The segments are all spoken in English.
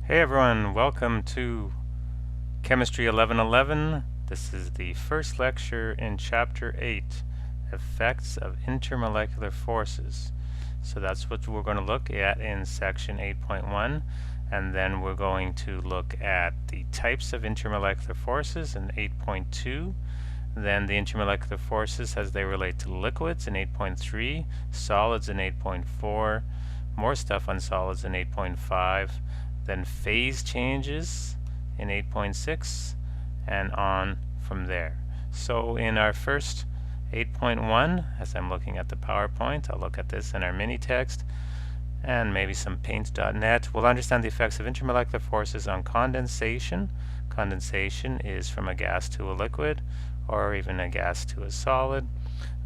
Hey everyone, welcome to Chemistry 1111. This is the first lecture in Chapter 8, Effects of Intermolecular Forces. So that's what we're going to look at in Section 8.1, and then we're going to look at the types of intermolecular forces in 8.2, then the intermolecular forces as they relate to liquids in 8.3, solids in 8.4, more stuff on solids in 8.5, then phase changes in 8.6, and on from there. So in our first 8.1, as I'm looking at the PowerPoint, I'll look at this in our mini text and maybe some paint.net. We'll understand the effects of intermolecular forces on condensation. Condensation is from a gas to a liquid, or even a gas to a solid.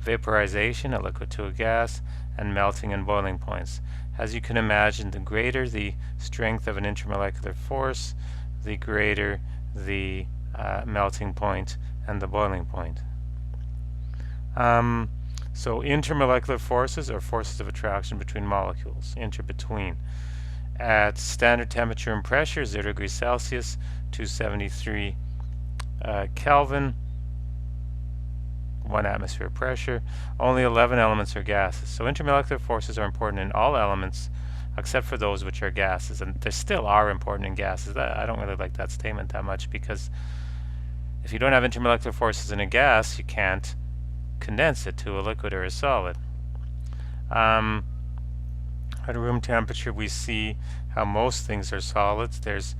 Vaporization, a liquid to a gas, and melting and boiling points. As you can imagine, the greater the strength of an intermolecular force, the greater the melting point and the boiling point. So intermolecular forces are forces of attraction between molecules, between. At standard temperature and pressure, 0 degrees Celsius, 273 Kelvin, 1 atmosphere pressure, only 11 elements are gases. So intermolecular forces are important in all elements except for those which are gases. And they still are important in gases. I don't really like that statement that much, because if you don't have intermolecular forces in a gas, you can't condense it to a liquid or a solid. At room temperature, we see how most things are solids. There's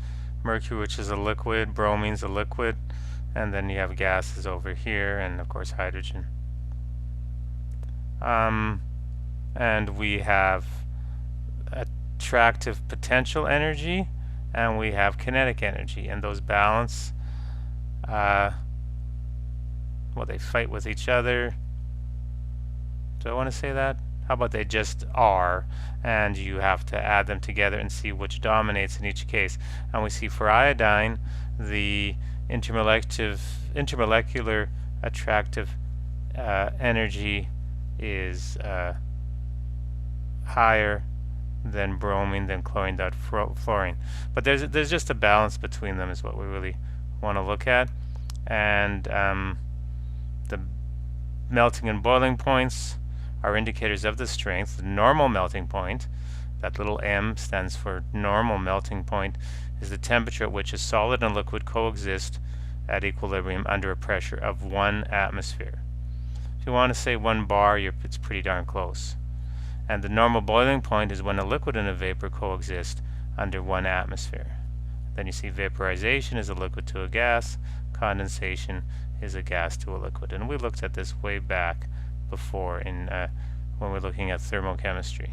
mercury, which is a liquid, bromine's a liquid, and then you have gases over here, and of course hydrogen. And we have attractive potential energy, and we have kinetic energy, and those balance. Well, they fight with each other. Do I want to say that? How about they just are, and you have to add them together and see which dominates in each case. And we see for iodine, the intermolecular attractive energy is higher than bromine, than chlorine, than fluorine. But there's just a balance between them is what we really want to look at. And the melting and boiling points are indicators of the strength. The normal melting point, that little m stands for normal melting point, is the temperature at which a solid and liquid coexist at equilibrium under a pressure of 1 atmosphere. If you want to say 1 bar, it's pretty darn close. And the normal boiling point is when a liquid and a vapor coexist under 1 atmosphere. Then you see vaporization is a liquid to a gas, condensation is a gas to a liquid. And we looked at this way back before in when we're looking at thermochemistry.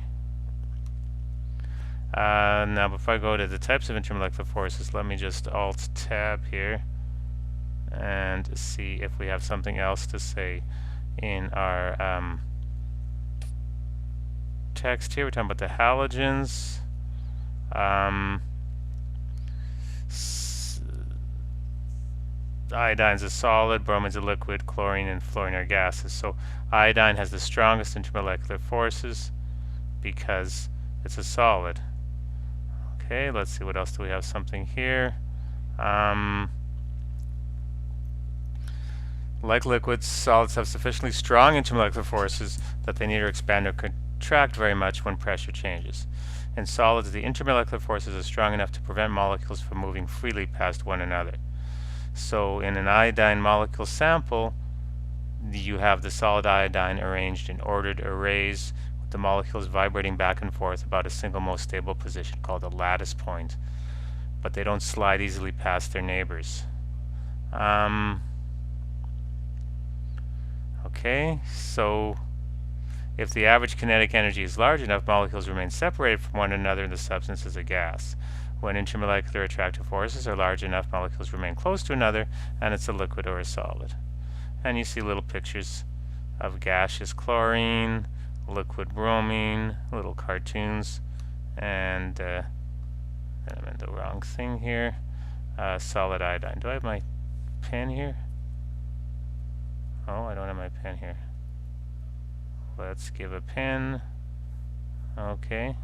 Now before I go to the types of intermolecular forces, let me just Alt-Tab here and see if we have something else to say in our text here. We're talking about the halogens. Iodine's a solid, bromine's a liquid, chlorine and fluorine are gases. So iodine has the strongest intermolecular forces because it's a solid. Okay, let's see, what else do we have? Something here. Like liquids, solids have sufficiently strong intermolecular forces that they neither expand or contract very much when pressure changes. In solids, the intermolecular forces are strong enough to prevent molecules from moving freely past one another. So in an iodine molecule sample, you have the solid iodine arranged in ordered arrays with the molecules vibrating back and forth about a single most stable position called a lattice point, but they don't slide easily past their neighbors. Okay, so if the average kinetic energy is large enough, molecules remain separated from one another and the substance is a gas. When intermolecular attractive forces are large enough, molecules remain close to another and it's a liquid or a solid. And you see little pictures of gaseous chlorine, liquid bromine, little cartoons, and I'm in the wrong thing here. Solid iodine. Do I have my pen here? Oh, I don't have my pen here. Let's give a pen. Okay.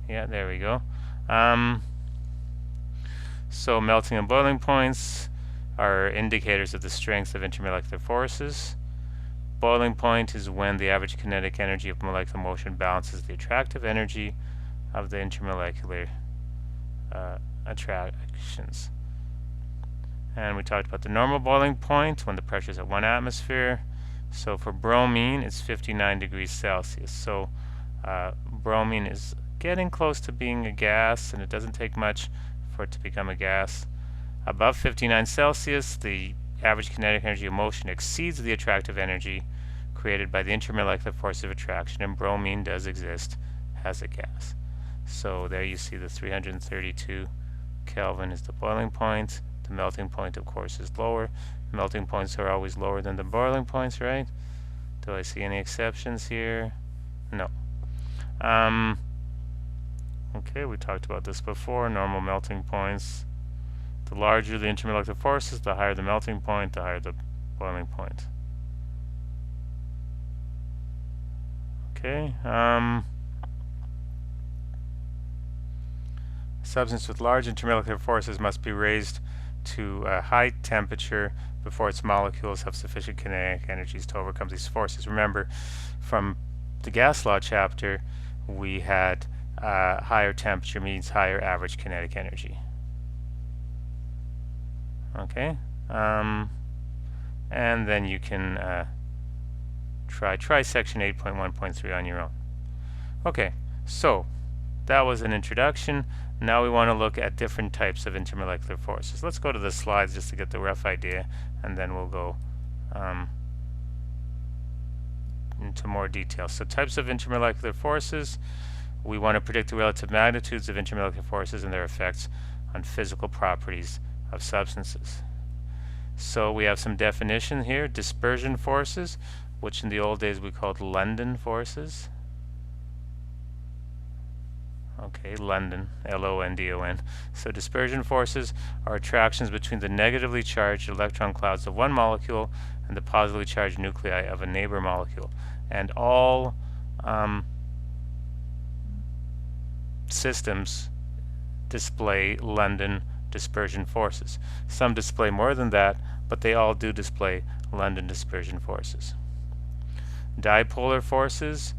Yeah, there we go. So melting and boiling points are indicators of the strength of intermolecular forces. Boiling point is when the average kinetic energy of molecular motion balances the attractive energy of the intermolecular attractions. And we talked about the normal boiling point when the pressure is at 1 atmosphere. So for bromine, it's 59 degrees Celsius. So bromine is getting close to being a gas, and it doesn't take much for it to become a gas. Above 59 Celsius, the average kinetic energy of motion exceeds the attractive energy created by the intermolecular force of attraction, and bromine does exist as a gas. So there you see the 332 Kelvin is the boiling point. The melting point, of course, is lower. Melting points are always lower than the boiling points, right? Do I see any exceptions here? No. Okay, we talked about this before. Normal melting points. The larger the intermolecular forces, the higher the melting point, the higher the boiling point. Okay. Substance with large intermolecular forces must be raised to a high temperature before its molecules have sufficient kinetic energies to overcome these forces. Remember, from the gas law chapter, we had higher temperature means higher average kinetic energy. Okay, and then you can try section 8.1.3 on your own. Okay, so that was an introduction. Now we want to look at different types of intermolecular forces. Let's go to the slides just to get the rough idea, and then we'll go into more detail. So types of intermolecular forces. We want to predict the relative magnitudes of intermolecular forces and their effects on physical properties of substances. So we have some definition here. Dispersion forces, which in the old days we called London forces. Okay, London, L-O-N-D-O-N. So dispersion forces are attractions between the negatively charged electron clouds of one molecule and the positively charged nuclei of a neighbor molecule. And all systems display London dispersion forces. Some display more than that, but they all do display London dispersion forces. Dipolar forces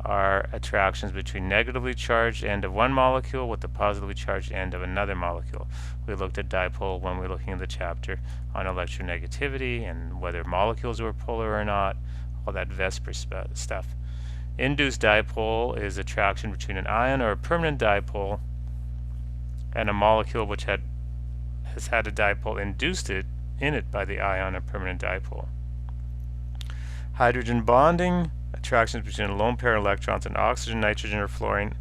are attractions between negatively charged end of one molecule with the positively charged end of another molecule. We looked at dipole when we were looking at the chapter on electronegativity and whether molecules were polar or not, all that VSEPR stuff. Induced dipole is attraction between an ion or a permanent dipole and a molecule which has had a dipole induced in it by the ion or permanent dipole. Hydrogen bonding, attractions between a lone pair of electrons and oxygen, nitrogen, or fluorine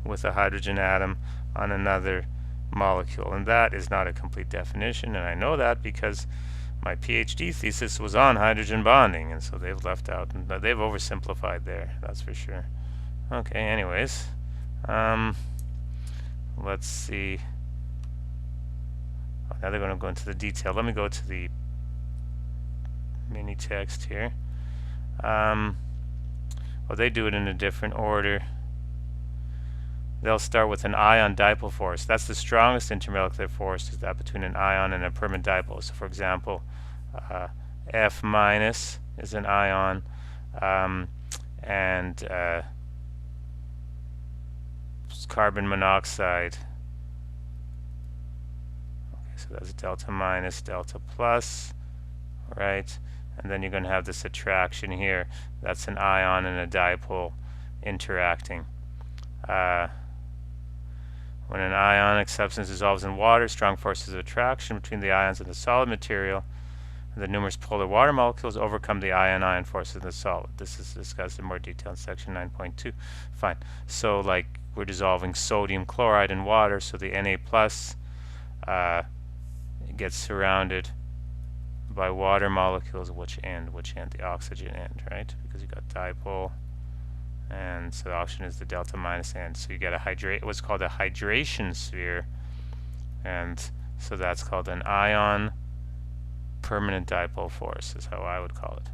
with a hydrogen atom on another molecule. And that is not a complete definition, and I know that because my PhD thesis was on hydrogen bonding, and so they've left out, and they've oversimplified there, that's for sure. Okay, anyways, let's see. Oh, now they're going to go into the detail. Let me go to the mini text here. Well, they do it in a different order. They'll start with an ion dipole force. That's the strongest intermolecular force, is that between an ion and a permanent dipole. So for example, F minus is an ion, and carbon monoxide. Okay, so that's delta minus, delta plus, right? And then you're going to have this attraction here. That's an ion and a dipole interacting. When an ionic substance dissolves in water, strong forces of attraction between the ions and the solid material, and the numerous polar water molecules overcome the ion-ion forces in the solid. This is discussed in more detail in section 9.2. Fine. So like we're dissolving sodium chloride in water, so the Na plus gets surrounded by water molecules. Which end? The oxygen end, right? Because you got dipole, and so the oxygen is the delta minus end. So you get what's called a hydration sphere, and so that's called an ion permanent dipole force, is how I would call it.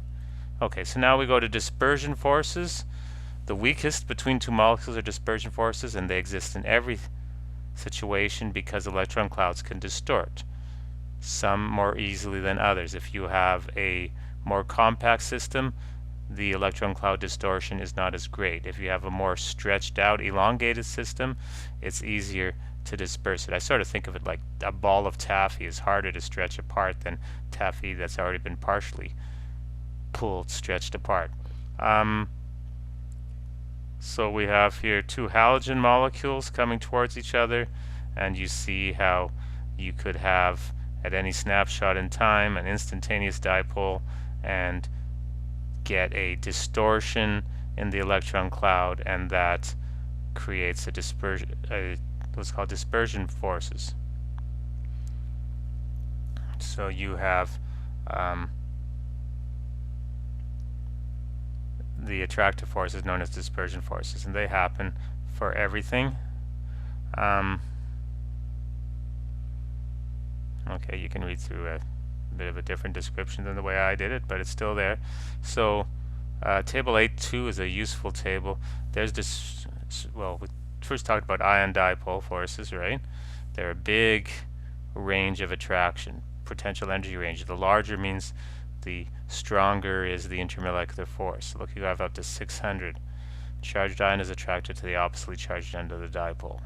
Okay, so now we go to dispersion forces. The weakest between two molecules are dispersion forces, and they exist in every situation because electron clouds can distort, some more easily than others. If you have a more compact system, the electron cloud distortion is not as great. If you have a more stretched out, elongated system, it's easier to disperse it. I sort of think of it like a ball of taffy is harder to stretch apart than taffy that's already been partially pulled, stretched apart. So we have here two halogen molecules coming towards each other, and you see how you could have at any snapshot in time an instantaneous dipole and get a distortion in the electron cloud, and that creates a dispersion, what's called dispersion forces. So you have the attractive forces known as dispersion forces, and they happen for everything. Okay, you can read through a bit of a different description than the way I did it, but it's still there. So table 8.2 is a useful table. There's this, well, we first talked about ion dipole forces, right? They're a big range of attraction, potential energy range. The larger means the stronger is the intermolecular force. Look, you have up to 600. Charged ion is attracted to the oppositely charged end of the dipole.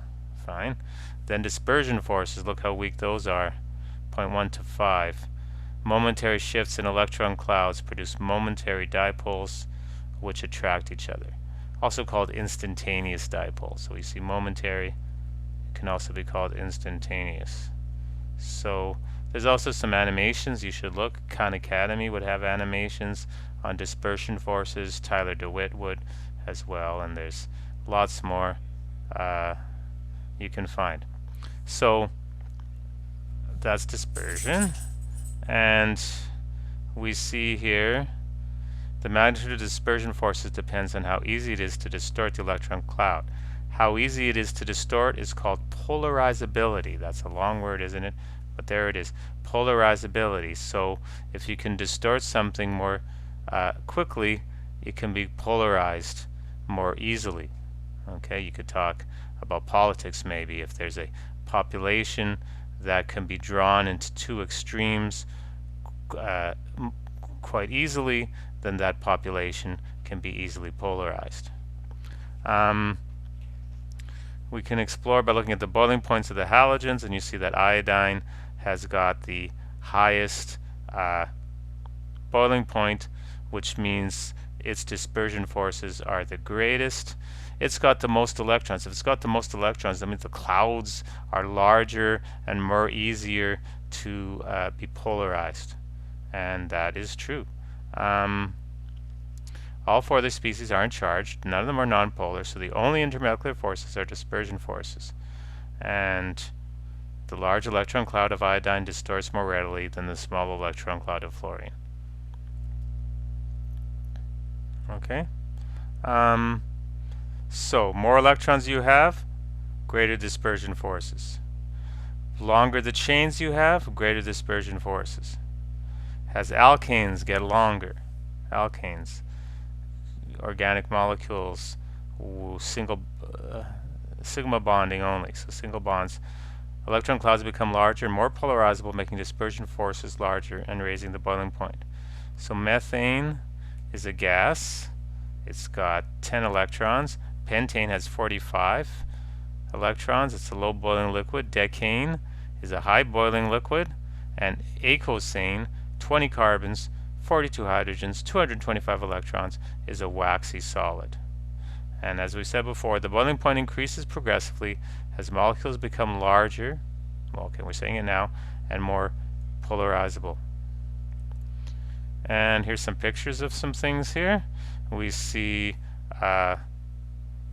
Fine. Then dispersion forces, look how weak those are. 0.1 to 5. Momentary shifts in electron clouds produce momentary dipoles which attract each other. Also called instantaneous dipoles. So we see momentary, it can also be called instantaneous. So there's also some animations you should look. Khan Academy would have animations on dispersion forces. Tyler DeWitt would as well, and there's lots more you can find. So that's dispersion, and we see here the magnitude of dispersion forces depends on how easy it is to distort the electron cloud. How easy it is to distort is called polarizability. That's a long word, isn't it? But there it is, polarizability. So if you can distort something more quickly, it can be polarized more easily. Okay, you could talk about politics maybe. If there's a population that can be drawn into two extremes quite easily, then that population can be easily polarized. We can explore by looking at the boiling points of the halogens, and you see that iodine has got the highest boiling point, which means its dispersion forces are the greatest. It's got the most electrons. If it's got the most electrons, that means the clouds are larger and more easier to be polarized, and that is true. All four of the species aren't charged. None of them are nonpolar, so the only intermolecular forces are dispersion forces. And the large electron cloud of iodine distorts more readily than the small electron cloud of fluorine. Okay. So more electrons you have, greater dispersion forces. Longer the chains you have, greater dispersion forces. As alkanes get longer, alkanes, organic molecules, single sigma bonding only, so single bonds, electron clouds become larger and more polarizable, making dispersion forces larger and raising the boiling point. So methane is a gas. It's got 10 electrons. Pentane has 45 electrons. It's a low boiling liquid. Decane is a high boiling liquid. And eicosane, 20 carbons, 42 hydrogens, 225 electrons, is a waxy solid. And as we said before, the boiling point increases progressively as molecules become larger, well, okay, we're saying it now, and more polarizable. And here's some pictures of some things here. We see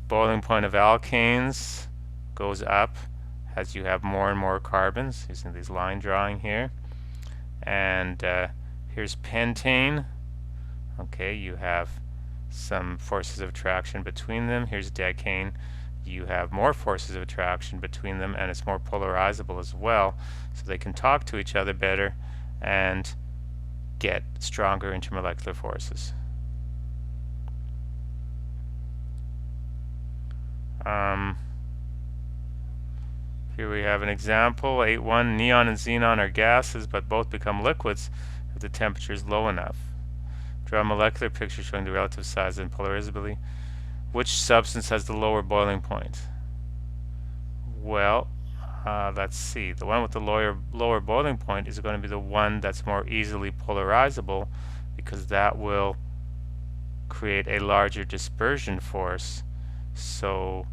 boiling point of alkanes goes up as you have more and more carbons, using these line drawing here. And here's pentane. Okay, you have some forces of attraction between them. Here's decane. You have more forces of attraction between them, and it's more polarizable as well, so they can talk to each other better and get stronger intermolecular forces. Here we have an example, 8.1. Neon and xenon are gases, but both become liquids if the temperature is low enough. Draw a molecular picture showing the relative size and polarizability. Which substance has the lower boiling point? Well, let's see. The one with the lower boiling point is going to be the one that's more easily polarizable, because that will create a larger dispersion force. So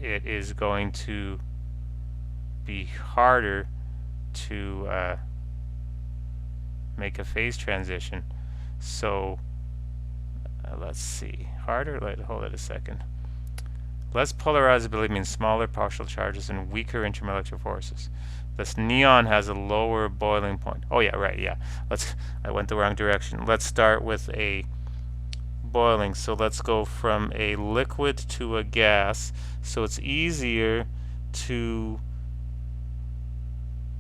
it is going to be harder to make a phase transition. So let's see. Harder? Hold it a second. Less polarizability means smaller partial charges and weaker intermolecular forces. Thus, neon has a lower boiling point. Oh yeah, right, yeah. I went the wrong direction. Let's start with a boiling. So let's go from a liquid to a gas. So it's easier to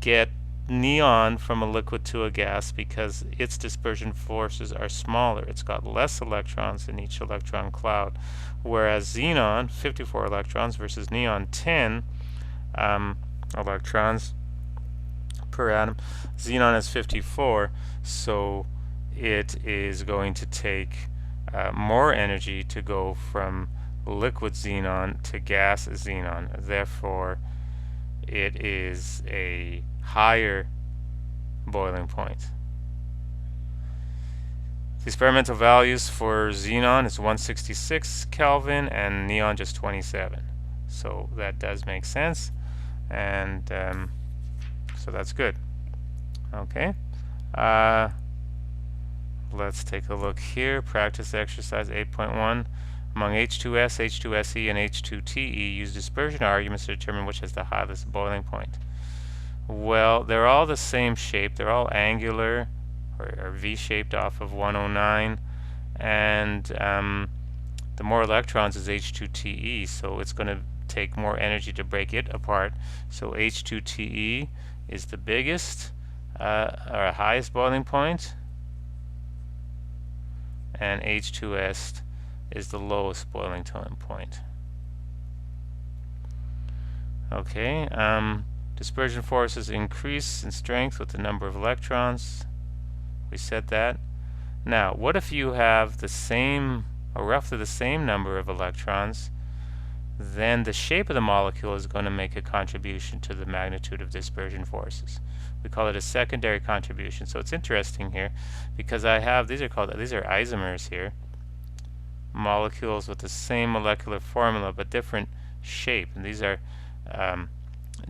get neon from a liquid to a gas because its dispersion forces are smaller. It's got less electrons in each electron cloud, whereas xenon, 54 electrons, versus neon, 10 electrons per atom. Xenon has 54, so it is going to take more energy to go from liquid xenon to gas xenon. Therefore, it is a higher boiling point. The experimental values for xenon is 166 Kelvin and neon just 27. So that does make sense, and so that's good. Okay. Let's take a look here. Practice exercise 8.1. Among H2S, H2SE, and H2TE, use dispersion arguments to determine which has the highest boiling point. Well, they're all the same shape. They're all angular or V-shaped off of 109. And the more electrons is H2TE, so it's going to take more energy to break it apart. So H2TE is the biggest or highest boiling point, and H2S is the lowest boiling point. Okay, dispersion forces increase in strength with the number of electrons. We said that. Now, what if you have the same, or roughly the same number of electrons? Then the shape of the molecule is going to make a contribution to the magnitude of dispersion forces. We call it a secondary contribution. So it's interesting here because I have, these are isomers here, molecules with the same molecular formula but different shape, and these are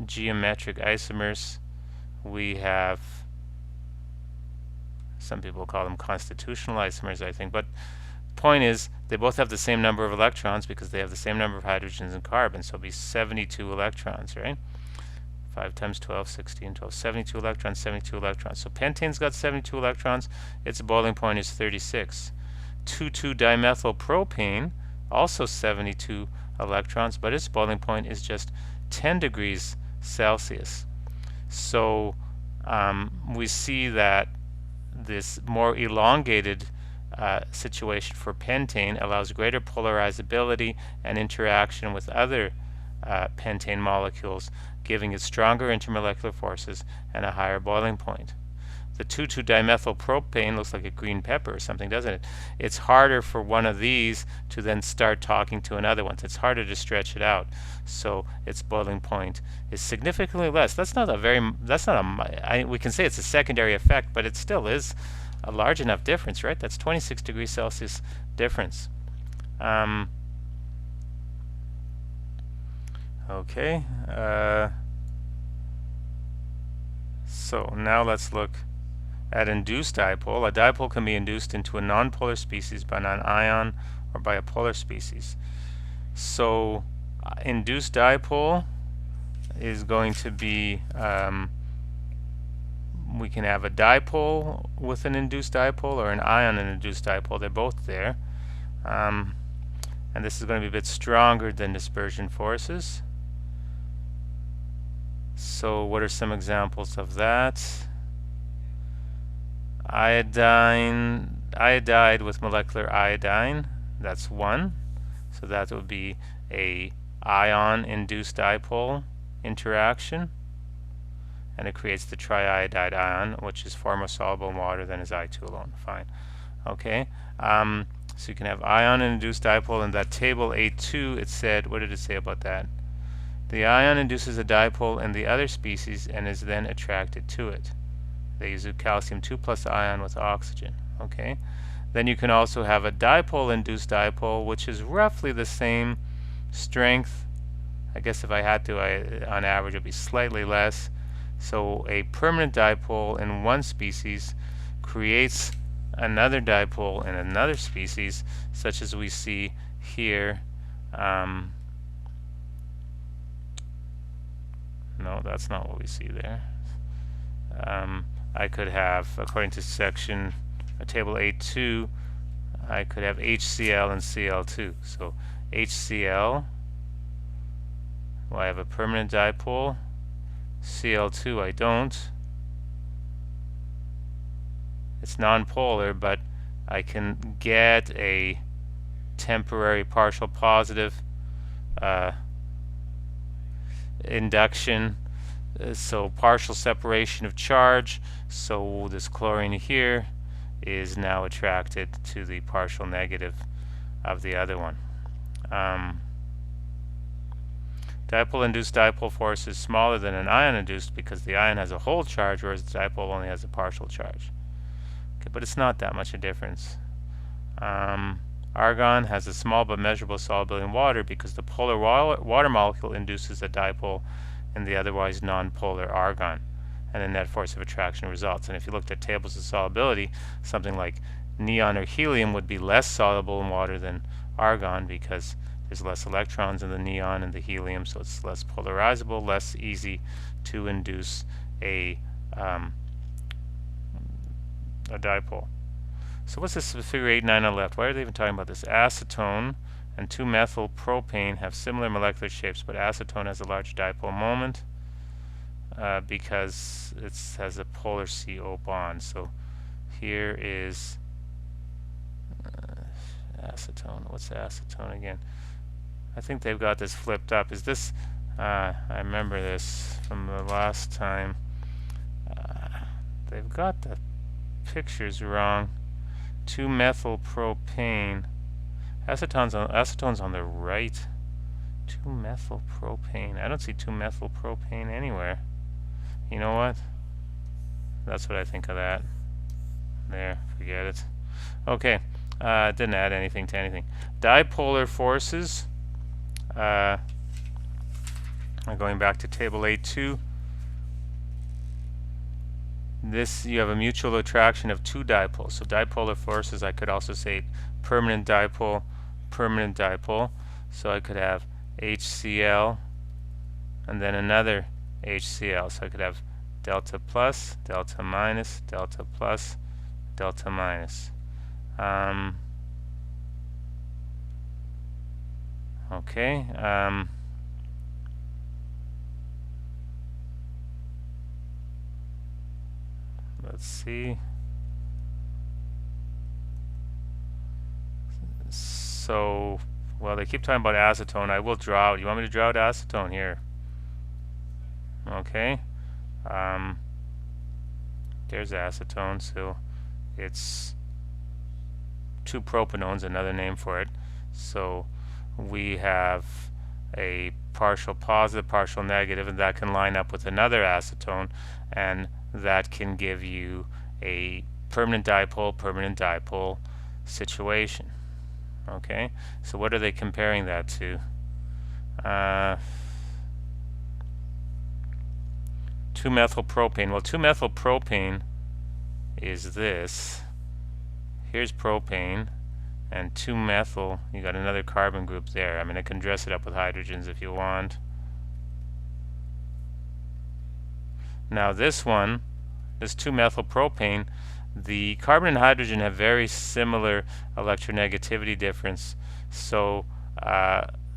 geometric isomers. We have, some people call them constitutional isomers, I think, but the point is they both have the same number of electrons because they have the same number of hydrogens and carbons, so it'll be 72 electrons, right? 5 times 12, 16, 12, 72 electrons, 72 electrons. So pentane's got 72 electrons, its boiling point is 36. 2,2-dimethylpropane, also 72 electrons, but its boiling point is just 10 degrees Celsius. So we see that this more elongated situation for pentane allows greater polarizability and interaction with other pentane molecules, giving it stronger intermolecular forces and a higher boiling point. The 2,2-dimethylpropane looks like a green pepper or something, doesn't it? It's harder for one of these to then start talking to another one. It's harder to stretch it out, so its boiling point is significantly less. We can say it's a secondary effect, but it still is a large enough difference, right? That's 26 degrees Celsius difference. Okay. So now let's look at induced dipole. A dipole can be induced into a nonpolar species by an ion or by a polar species. So induced dipole is going to be, we can have a dipole with an induced dipole or an ion and induced dipole. They're both there. And this is going to be a bit stronger than dispersion forces. So what are some examples of that? Iodide with molecular iodine, that's one. So that would be a ion-induced dipole interaction, and it creates the triiodide ion, which is far more soluble in water than is I2 alone. Fine. Okay. So you can have ion-induced dipole. In that table A2, it said, what did it say about that? The ion induces a dipole in the other species and is then attracted to it. They use a calcium 2 plus ion with oxygen. Okay. Then you can also have a dipole-induced dipole, which is roughly the same strength. I guess if I had to, on average, it would be slightly less. So a permanent dipole in one species creates another dipole in another species, such as we see here. No, that's not what we see there. I could have, according to section table A2, I could have HCl and Cl2. So HCl, well, I have a permanent dipole. Cl2 I don't. It's nonpolar, but I can get a temporary partial positive induction, so partial separation of charge. So this chlorine here is now attracted to the partial negative of the other one. Dipole-induced dipole force is smaller than an ion-induced because the ion has a whole charge, whereas the dipole only has a partial charge. Okay, but it's not that much a difference. Argon has a small but measurable solubility in water because the polar water molecule induces a dipole in the otherwise non-polar argon, and the net force of attraction results. And if you looked at tables of solubility, something like neon or helium would be less soluble in water than argon because there's less electrons in the neon and the helium, so it's less polarizable, less easy to induce a dipole. So what's this figure 8, 9 on the left? Why are they even talking about this? Acetone and 2-methylpropane have similar molecular shapes, but acetone has a large dipole moment because it has a polar CO bond. So here is acetone. What's acetone again? I think they've got this flipped up. Is this, I remember this from the last time. They've got the pictures wrong. 2-methylpropane. Acetone's on the right. 2-methylpropane. I don't see 2-methylpropane anywhere. You know what? That's what I think of that. There, forget it. Okay, didn't add anything to anything. Dipolar forces. Going back to table A2. This, you have a mutual attraction of two dipoles. So dipolar forces, I could also say permanent dipole, permanent dipole. So I could have HCl and then another HCl. So I could have delta plus, delta minus, delta plus, delta minus. Okay. Let's see. So, well, they keep talking about acetone. I will draw out. You want me to draw out acetone here? Okay. There's acetone. So it's 2 propanones, another name for it. So we have a partial positive, partial negative, and that can line up with another acetone, and that can give you a permanent dipole situation. Okay, so what are they comparing that to? 2-methylpropane. Well, 2-methylpropane is this. Here's propane, and 2-methyl, you got another carbon group there. I mean, I can dress it up with hydrogens if you want. Now this one, this 2-methylpropane, the carbon and hydrogen have very similar electronegativity difference. So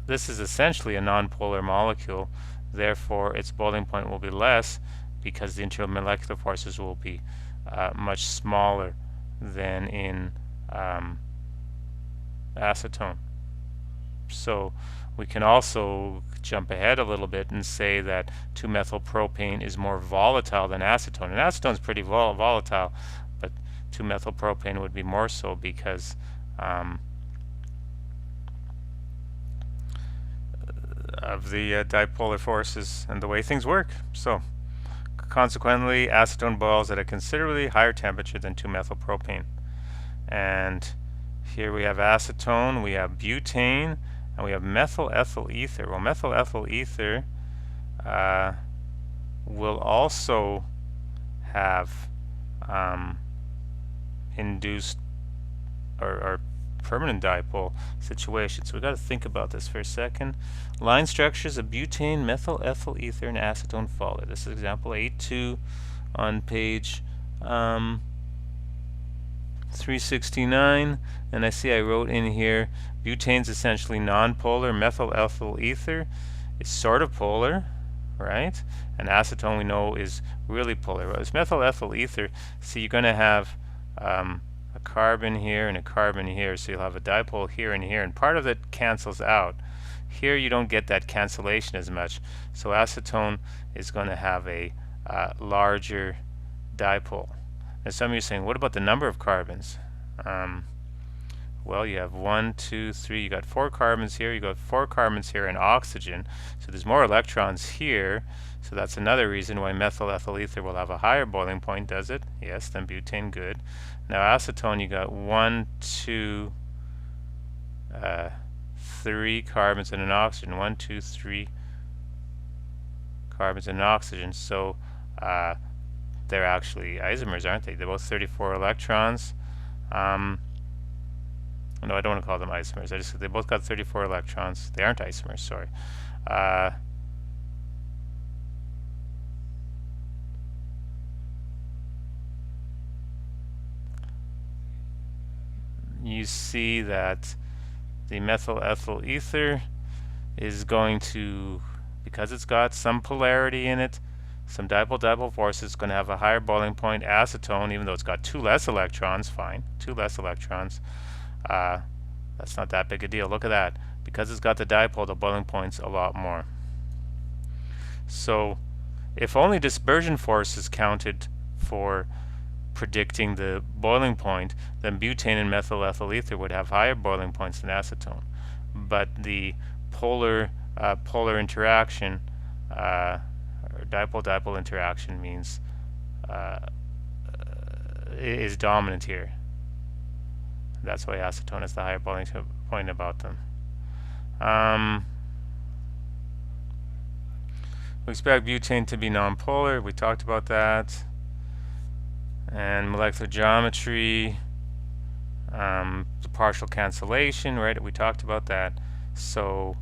this is essentially a nonpolar molecule. Therefore, its boiling point will be less because the intermolecular forces will be much smaller than in acetone. So We can also jump ahead a little bit and say that 2-methylpropane is more volatile than acetone. And acetone is pretty volatile, but 2-methylpropane would be more so because of the dipolar forces and the way things work. So consequently, acetone boils at a considerably higher temperature than 2-methylpropane. And here we have acetone, we have butane, and we have methyl ethyl ether. Well, methyl ethyl ether will also have induced or permanent dipole situation. So we've got to think about this for a second. Line structures of butane, methyl ethyl ether, and acetone follow. This is example 8.2 on page 369, and I see I wrote in here butane's essentially non-polar, methyl ethyl ether is sort of polar, right? And acetone we know is really polar. Well, this methyl ethyl ether, see, you're going to have a carbon here and a carbon here, so you'll have a dipole here and here, and part of it cancels out. Here you don't get that cancellation as much, so acetone is going to have a larger dipole. And some of you are saying, what about the number of carbons? Well, you have 1, 2, 3, you got 4 carbons here, you got 4 carbons here, and oxygen. So there's more electrons here. So that's another reason why methyl ethyl ether will have a higher boiling point, does it? Yes, then butane, good. Now acetone, you got 1, 2, 3 carbons and an oxygen. 1, 2, 3 carbons and an oxygen. So they're actually isomers, aren't they? They're both 34 electrons. No, I don't want to call them isomers. I just said they both got 34 electrons. They aren't isomers, sorry. You see that the methyl ethyl ether is going to, because it's got some polarity in it, some dipole-dipole force, is going to have a higher boiling point. Acetone, even though it's got 2 less electrons, fine, 2 less electrons, that's not that big a deal. Look at that. Because it's got the dipole, the boiling point's a lot more. So if only dispersion force is counted for predicting the boiling point, then butane and methyl ethyl ether would have higher boiling points than acetone. But the polar interaction, or dipole-dipole interaction, means is dominant here. That's why acetone has the higher boiling point about them. We expect butane to be nonpolar. We talked about that. And molecular geometry, the partial cancellation, right? We talked about that. So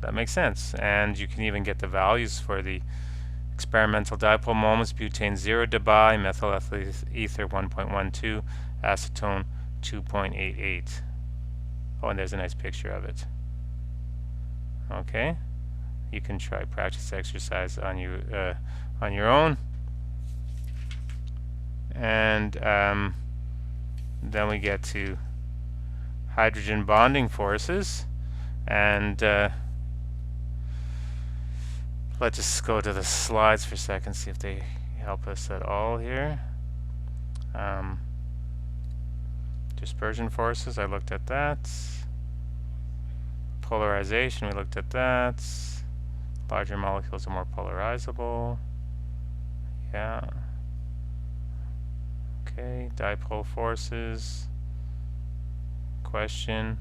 that makes sense. And you can even get the values for the experimental dipole moments. Butane 0 dBi, methyl ethyl ether 1.12, acetone 2.88. Oh, and there's a nice picture of it. Okay, you can try practice exercise on your own. And then we get to hydrogen bonding forces, and let's just go to the slides for a second, see if they help us at all here. Dispersion forces, I looked at that. Polarization, we looked at that. Larger molecules are more polarizable. Yeah. Okay, dipole forces. Question.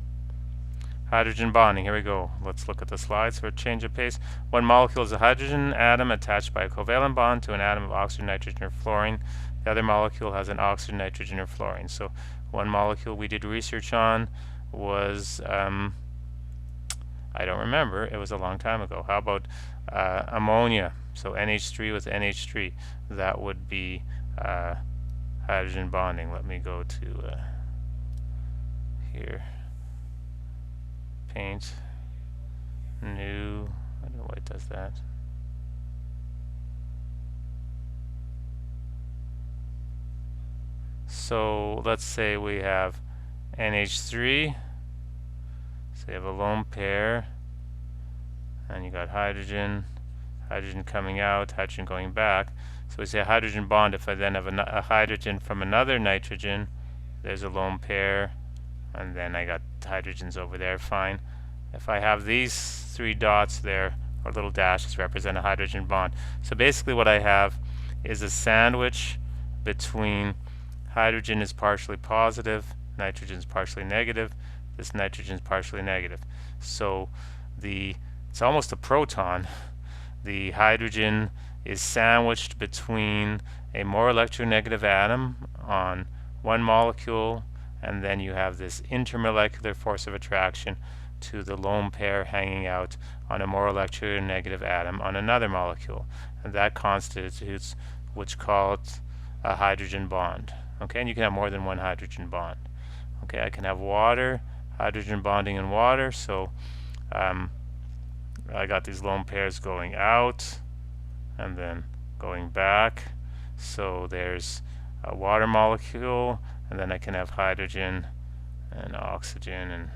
Hydrogen bonding, here we go. Let's look at the slides for a change of pace. One molecule is a hydrogen atom attached by a covalent bond to an atom of oxygen, nitrogen, or fluorine. The other molecule has an oxygen, nitrogen, or fluorine. So one molecule we did research on was, I don't remember, it was a long time ago. How about ammonia? So NH3 with NH3, that would be hydrogen bonding. Let me go to here. Paint, new, I don't know why it does that. So let's say we have NH3. So So you have a lone pair, and you got hydrogen, hydrogen coming out, hydrogen going back. So we say a hydrogen bond. If I then have a hydrogen from another nitrogen, there's a lone pair, and then I got hydrogens over there, fine. If I have these three dots there, or little dashes, represent a hydrogen bond. So basically what I have is a sandwich between hydrogen is partially positive, nitrogen is partially negative, this nitrogen is partially negative. So it's almost a proton. The hydrogen is sandwiched between a more electronegative atom on one molecule, and then you have this intermolecular force of attraction to the lone pair hanging out on a more electronegative atom on another molecule, and that constitutes what's called a hydrogen bond. Okay, and you can have more than one hydrogen bond. Okay, I can have water, hydrogen bonding in water, so I got these lone pairs going out and then going back. So there's a water molecule, and then I can have hydrogen and oxygen, and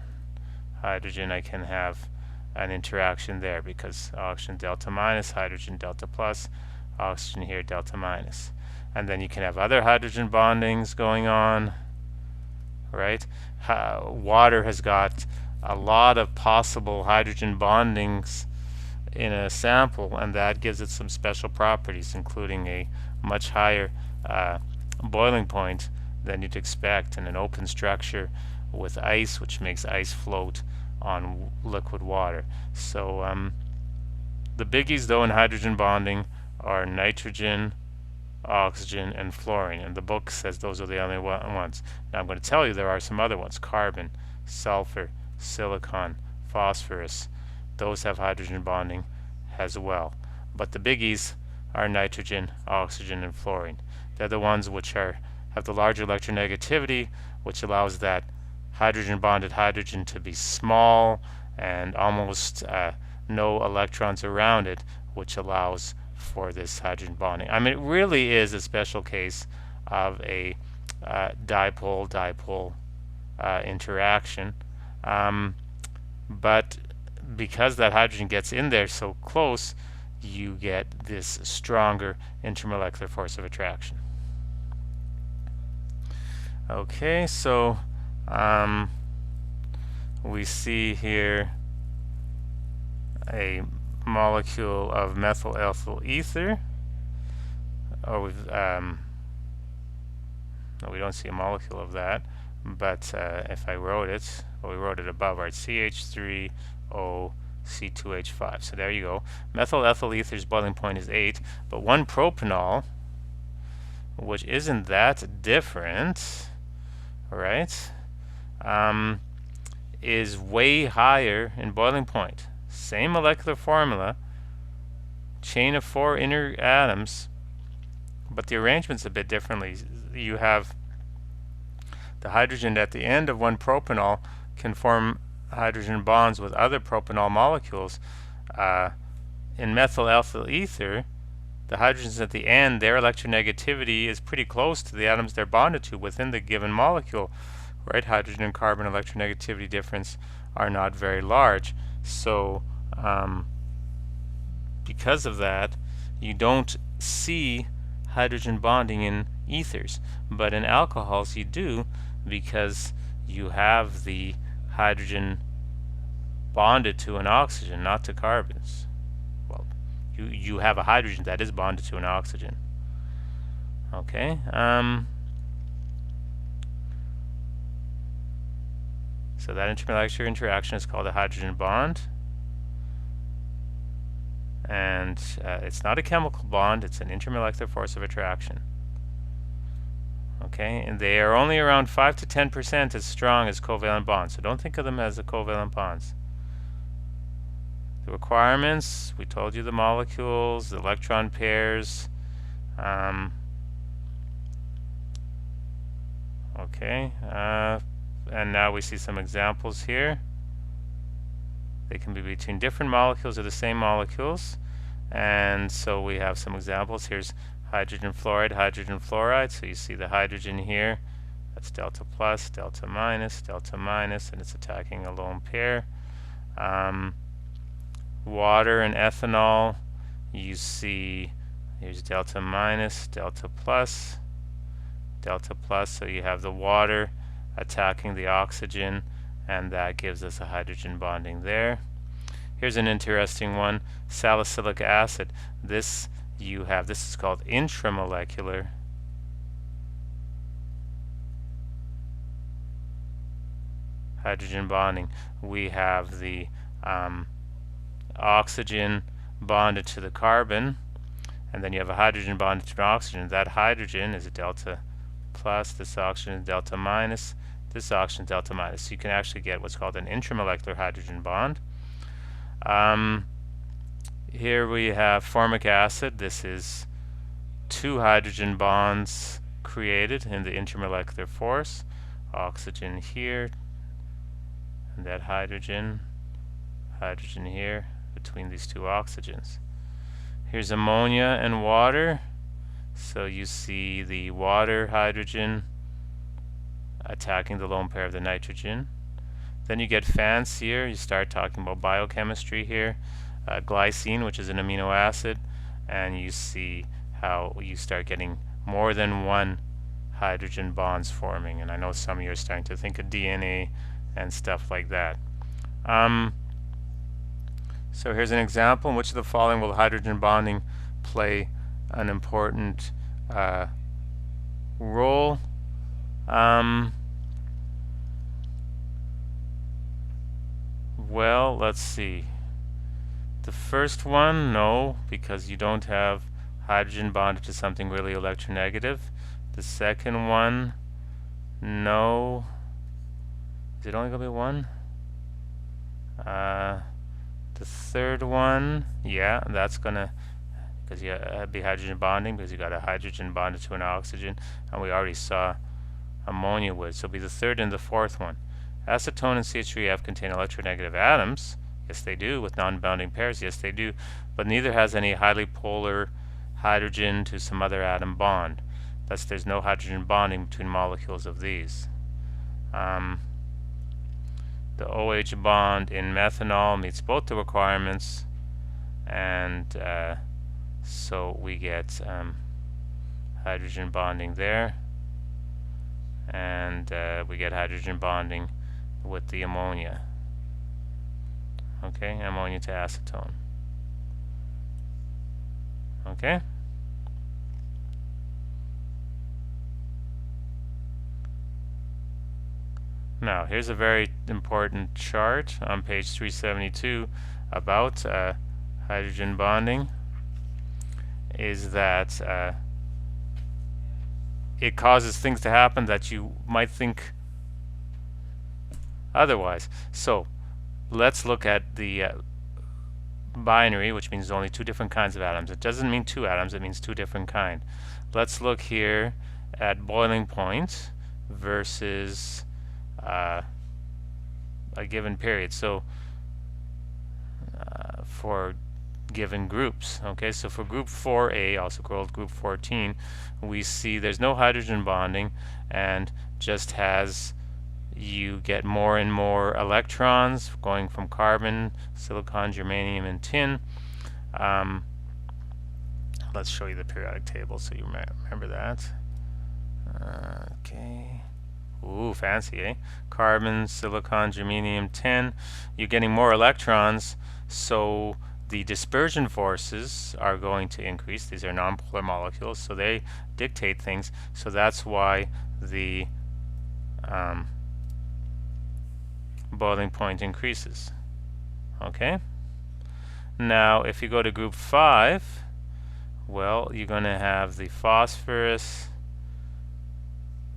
hydrogen I can have an interaction there because oxygen delta minus, hydrogen delta plus, oxygen here delta minus. And then you can have other hydrogen bondings going on, right? Water has got a lot of possible hydrogen bondings in a sample, and that gives it some special properties, including a much higher boiling point than you'd expect in an open structure with ice, which makes ice float on liquid water. So the biggies though in hydrogen bonding are nitrogen, oxygen, and fluorine, and the book says those are the only ones. Now I'm going to tell you there are some other ones: carbon, sulfur, silicon, phosphorus. Those have hydrogen bonding as well, but the biggies are nitrogen, oxygen, and fluorine. They're the ones which have the larger electronegativity, which allows that hydrogen bonded hydrogen to be small and almost no electrons around it, which allows for this hydrogen bonding. I mean, it really is a special case of a dipole-dipole interaction, but because that hydrogen gets in there so close, you get this stronger intermolecular force of attraction. Okay, so we see here a molecule of methyl ethyl ether. No, we don't see a molecule of that, but if I wrote it, well, we wrote it above, right? CH3O C2H5. So there you go. Methyl ethyl ether's boiling point is 8, but 1-propanol, which isn't that different, right, is way higher in boiling point. Same molecular formula, chain of 4 inner atoms, but the arrangement's a bit differently. You have the hydrogen at the end of 1-propanol can form hydrogen bonds with other propanol molecules. In methyl ethyl ether, the hydrogens at the end, their electronegativity is pretty close to the atoms they're bonded to within the given molecule, right? Hydrogen and carbon electronegativity difference are not very large. So because of that, you don't see hydrogen bonding in ethers, but in alcohols you do, because you have the hydrogen bonded to an oxygen, not to carbons. Well, you have a hydrogen that is bonded to an oxygen. Okay. So that intermolecular interaction is called a hydrogen bond, and it's not a chemical bond, it's an intermolecular force of attraction. Okay, and they are only around 5 to 10% as strong as covalent bonds, so don't think of them as the covalent bonds. The requirements, we told you the molecules, the electron pairs. Okay, and now we see some examples here. They can be between different molecules or the same molecules, and so we have some examples. Here's hydrogen fluoride, hydrogen fluoride. So you see the hydrogen here, that's delta plus, delta minus, and it's attacking a lone pair. Water and ethanol, you see here's delta minus, delta plus, so you have the water attacking the oxygen, and that gives us a hydrogen bonding there. Here's an interesting one, salicylic acid. This is called intramolecular hydrogen bonding. We have the oxygen bonded to the carbon, and then you have a hydrogen bonded to an oxygen. That hydrogen is a delta plus, this oxygen is delta minus, this oxygen is delta minus. So you can actually get what's called an intramolecular hydrogen bond. Here we have formic acid. This is 2 hydrogen bonds created in the intermolecular force. Oxygen here, and that hydrogen here between these 2 oxygens. Here's ammonia and water. So you see the water hydrogen attacking the lone pair of the nitrogen. Then you get fancier, you start talking about biochemistry here. Glycine, which is an amino acid, and you see how you start getting more than 1 hydrogen bonds forming. And I know some of you are starting to think of DNA and stuff like that. So here's an example. In which of the following will hydrogen bonding play an important role? Well, let's see. The first one, no, because you don't have hydrogen bonded to something really electronegative. The second one, no. Is it only going to be 1? The third one, yeah, that's going to, because you be hydrogen bonding, because you got a hydrogen bonded to an oxygen, and we already saw ammonia would. So it'll be the third and the fourth one. Acetone and CH3F contain electronegative atoms. Yes, they do. With non-bounding pairs, yes, they do. But neither has any highly polar hydrogen to some other atom bond. Thus, there's no hydrogen bonding between molecules of these. The OH bond in methanol meets both the requirements, and so we get hydrogen bonding there, and we get hydrogen bonding with the ammonia. Okay, ammonia to acetone. Okay. Now, here's a very important chart on page 372 about hydrogen bonding. Is that it causes things to happen that you might think otherwise. So, let's look at the binary, which means only 2 different kinds of atoms. It doesn't mean 2 atoms, it means 2 different kinds. Let's look here at boiling point versus a given period. So for given groups, okay, so for group 4A, also called group 14, we see there's no hydrogen bonding, and just has, you get more and more electrons going from carbon, silicon, germanium, and tin. Let's show you the periodic table so you remember that. Okay. Ooh, fancy, eh? Carbon, silicon, germanium, tin. You're getting more electrons, so the dispersion forces are going to increase. These are nonpolar molecules, so they dictate things. So that's why the boiling point increases. Okay? Now, if you go to group 5, well, you're going to have the phosphorus,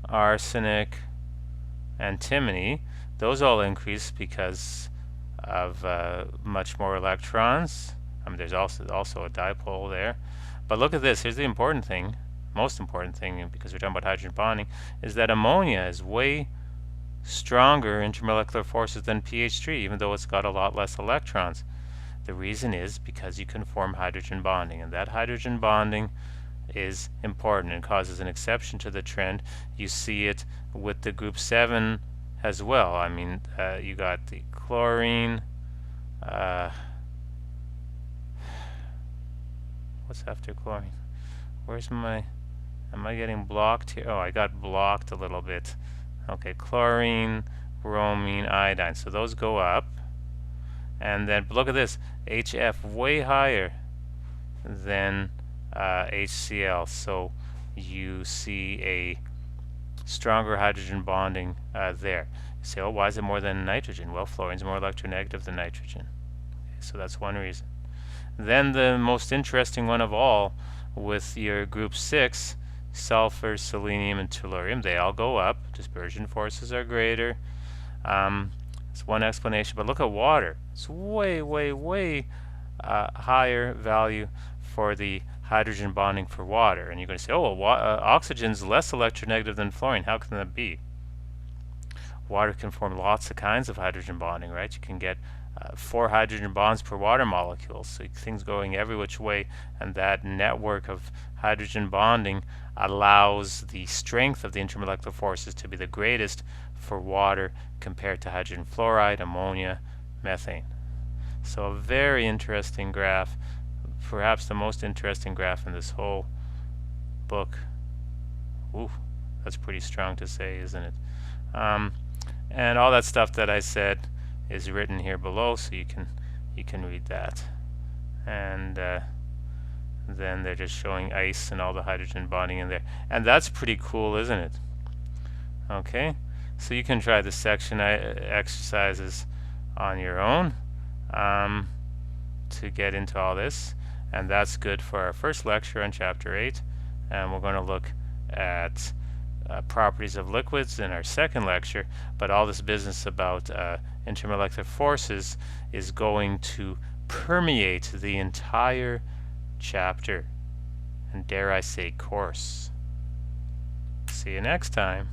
arsenic, antimony. Those all increase because of much more electrons. I mean, there's also a dipole there. But look at this. Here's the important thing, most important thing, because we're talking about hydrogen bonding, is that ammonia is way stronger intermolecular forces than pH3, even though it's got a lot less electrons. The reason is because you can form hydrogen bonding, and that hydrogen bonding is important and causes an exception to the trend. You see it with the group 7 as well. I mean, you got the chlorine, what's after chlorine? Where's my, am I getting blocked here? Oh, I got blocked a little bit. Okay, chlorine, bromine, iodine. So those go up. And then look at this, HF way higher than HCl. So you see a stronger hydrogen bonding there. You say, oh, why is it more than nitrogen? Well, fluorine's more electronegative than nitrogen. Okay, so that's one reason. Then the most interesting one of all, with your group 6, sulfur, selenium, and tellurium, they all go up. Dispersion forces are greater. It's one explanation. But look at water. It's way, way, way higher value for the hydrogen bonding for water. And you're going to say, oh, well, oxygen's less electronegative than fluorine. How can that be? Water can form lots of kinds of hydrogen bonding, right? You can get 4 hydrogen bonds per water molecule, so things going every which way, and that network of hydrogen bonding allows the strength of the intermolecular forces to be the greatest for water compared to hydrogen fluoride, ammonia, methane. So a very interesting graph, perhaps the most interesting graph in this whole book. Ooh, that's pretty strong to say, isn't it? And all that stuff that I said is written here below, so you can read that. And then they're just showing ice and all the hydrogen bonding in there, and that's pretty cool, isn't it? Okay, so you can try the section exercises on your own to get into all this, and that's good for our first lecture on chapter 8, and we're going to look at properties of liquids in our second lecture. But all this business about intermolecular forces is going to permeate the entire chapter, and dare I say course. See you next time.